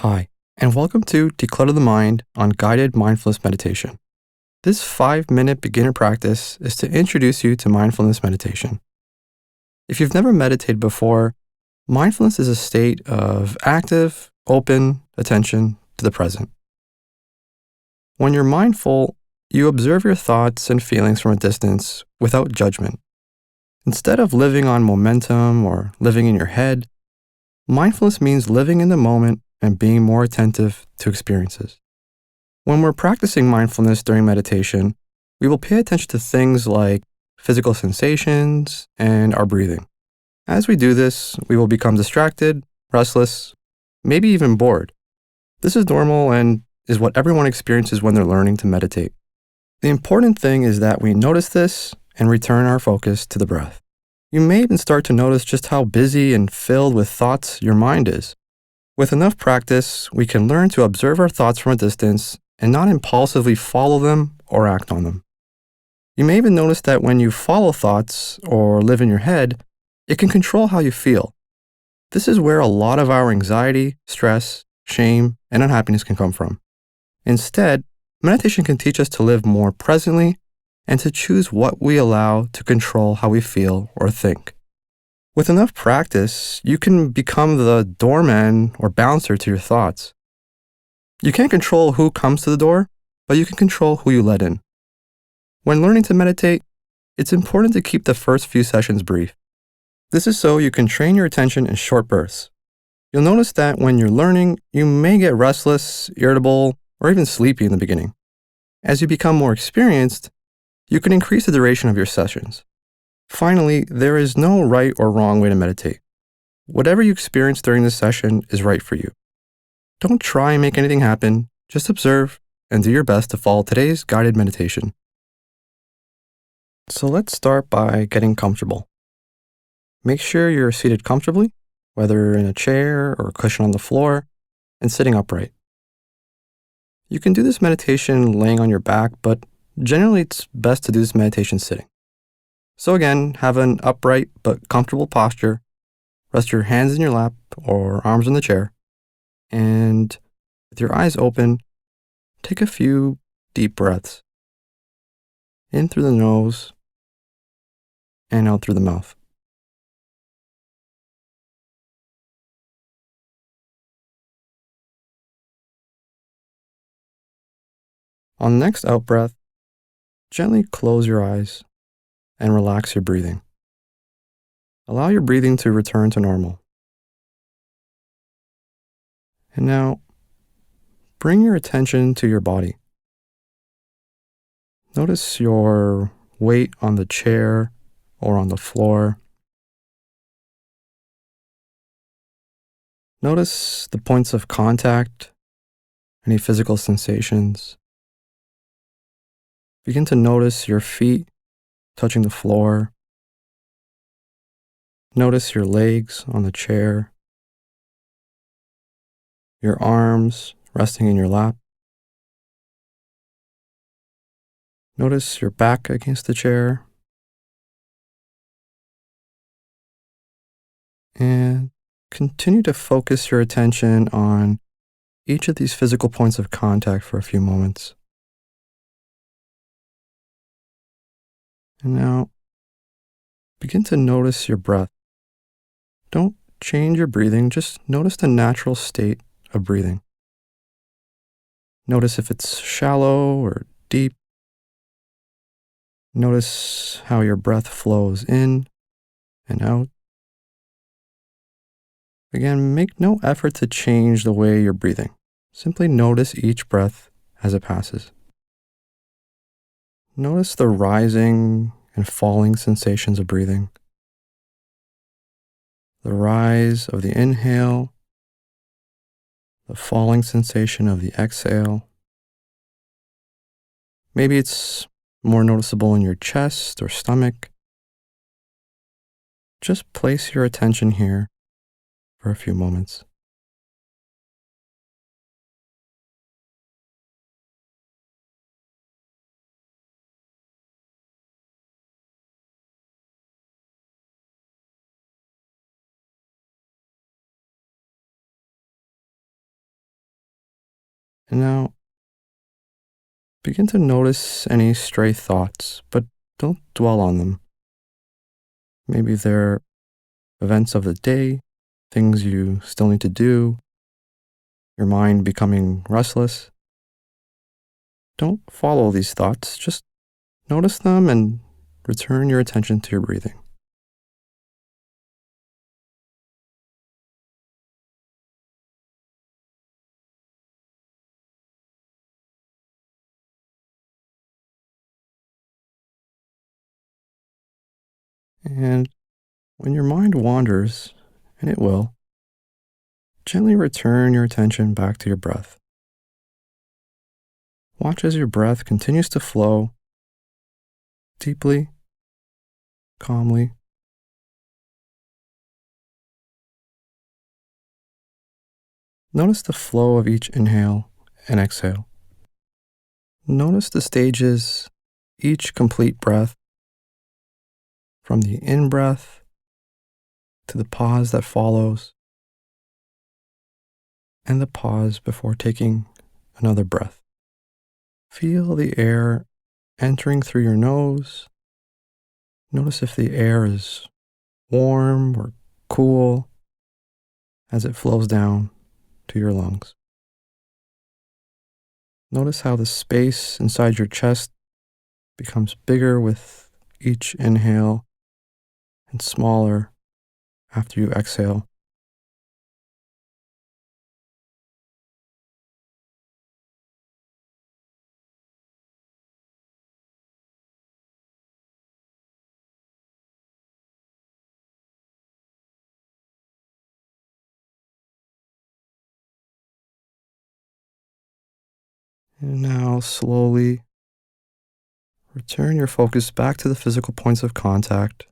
Hi, and welcome to Declutter the Mind on Guided Mindfulness Meditation. This 5-minute beginner practice is to introduce you to mindfulness meditation. If you've never meditated before, mindfulness is a state of active, open attention to the present. When you're mindful, you observe your thoughts and feelings from a distance without judgment. Instead of living on momentum or living in your head, mindfulness means living in the moment and being more attentive to experiences. When we're practicing mindfulness during meditation, we will pay attention to things like physical sensations and our breathing. As we do this, we will become distracted, restless, maybe even bored. This is normal and is what everyone experiences when they're learning to meditate. The important thing is that we notice this and return our focus to the breath. You may even start to notice just how busy and filled with thoughts your mind is. With enough practice, we can learn to observe our thoughts from a distance and not impulsively follow them or act on them. You may even notice that when you follow thoughts or live in your head, it can control how you feel. This is where a lot of our anxiety, stress, shame, and unhappiness can come from. Instead, meditation can teach us to live more presently and to choose what we allow to control how we feel or think. With enough practice, you can become the doorman or bouncer to your thoughts. You can't control who comes to the door, but you can control who you let in. When learning to meditate, it's important to keep the first few sessions brief. This is so you can train your attention in short bursts. You'll notice that when you're learning, you may get restless, irritable, or even sleepy in the beginning. As you become more experienced, you can increase the duration of your sessions. Finally, there is no right or wrong way to meditate. Whatever you experience during this session is right for you. Don't try and make anything happen, just observe and do your best to follow today's guided meditation. So let's start by getting comfortable. Make sure you're seated comfortably, whether in a chair or a cushion on the floor, and sitting upright. You can do this meditation laying on your back, but generally it's best to do this meditation sitting. So again, have an upright but comfortable posture. Rest your hands in your lap or arms on the chair. And with your eyes open, take a few deep breaths. In through the nose and out through the mouth. On the next out breath, gently close your eyes and relax your breathing. Allow your breathing to return to normal. And now, bring your attention to your body. Notice your weight on the chair or on the floor. Notice the points of contact, any physical sensations. Begin to notice your feet touching the floor. Notice your legs on the chair, your arms resting in your lap. Notice your back against the chair. And continue to focus your attention on each of these physical points of contact for a few moments. And now, begin to notice your breath. Don't change your breathing, just notice the natural state of breathing. Notice if it's shallow or deep. Notice how your breath flows in and out. Again, make no effort to change the way you're breathing. Simply notice each breath as it passes. Notice the rising and falling sensations of breathing. The rise of the inhale, the falling sensation of the exhale. Maybe it's more noticeable in your chest or stomach. Just place your attention here for a few moments. And now begin to notice any stray thoughts, but don't dwell on them. Maybe they're events of the day, things you still need to do, your mind becoming restless. Don't follow these thoughts, just notice them and return your attention to your breathing. And when your mind wanders, and it will, gently return your attention back to your breath. Watch as your breath continues to flow deeply, calmly. Notice the flow of each inhale and exhale. Notice the stages, each complete breath, from the in-breath to the pause that follows, and the pause before taking another breath. Feel the air entering through your nose. Notice if the air is warm or cool as it flows down to your lungs. Notice how the space inside your chest becomes bigger with each inhale and smaller after you exhale. And now slowly return your focus back to the physical points of contact,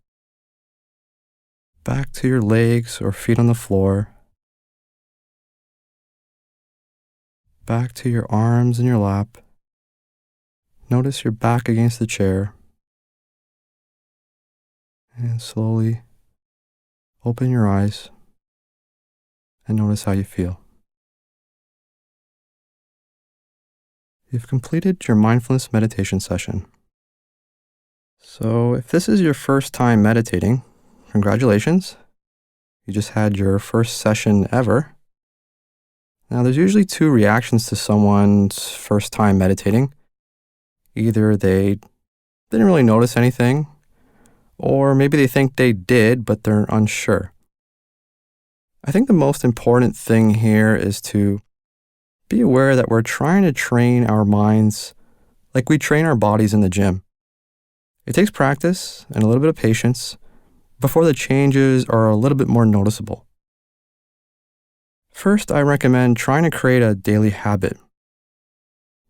back to your legs or feet on the floor, back to your arms in your lap. Notice your back against the chair, and slowly open your eyes and notice how you feel. You've completed your mindfulness meditation session. So if this is your first time meditating, congratulations. You just had your first session ever. Now, there's usually two reactions to someone's first time meditating. Either they didn't really notice anything, or maybe they think they did, but they're unsure. I think the most important thing here is to be aware that we're trying to train our minds like we train our bodies in the gym. It takes practice and a little bit of patience before the changes are a little bit more noticeable. First, I recommend trying to create a daily habit.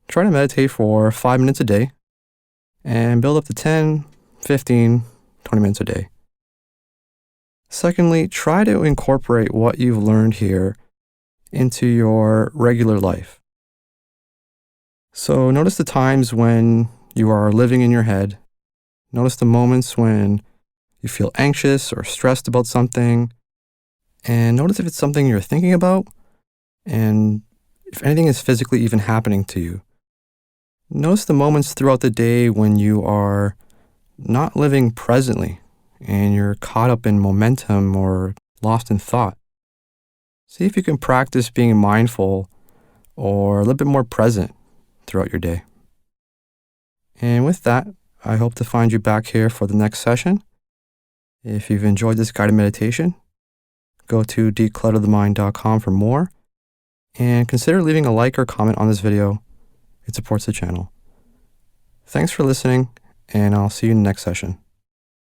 Try to meditate for 5 minutes a day and build up to 10, 15, 20 minutes a day. Secondly, try to incorporate what you've learned here into your regular life. So notice the times when you are living in your head. Notice the moments when you feel anxious or stressed about something. And notice if it's something you're thinking about and if anything is physically even happening to you. Notice the moments throughout the day when you are not living presently and you're caught up in momentum or lost in thought. See if you can practice being mindful or a little bit more present throughout your day. And with that, I hope to find you back here for the next session. If you've enjoyed this guided meditation, go to declutterthemind.com for more, and consider leaving a like or comment on this video. It supports the channel. Thanks for listening, and I'll see you in the next session.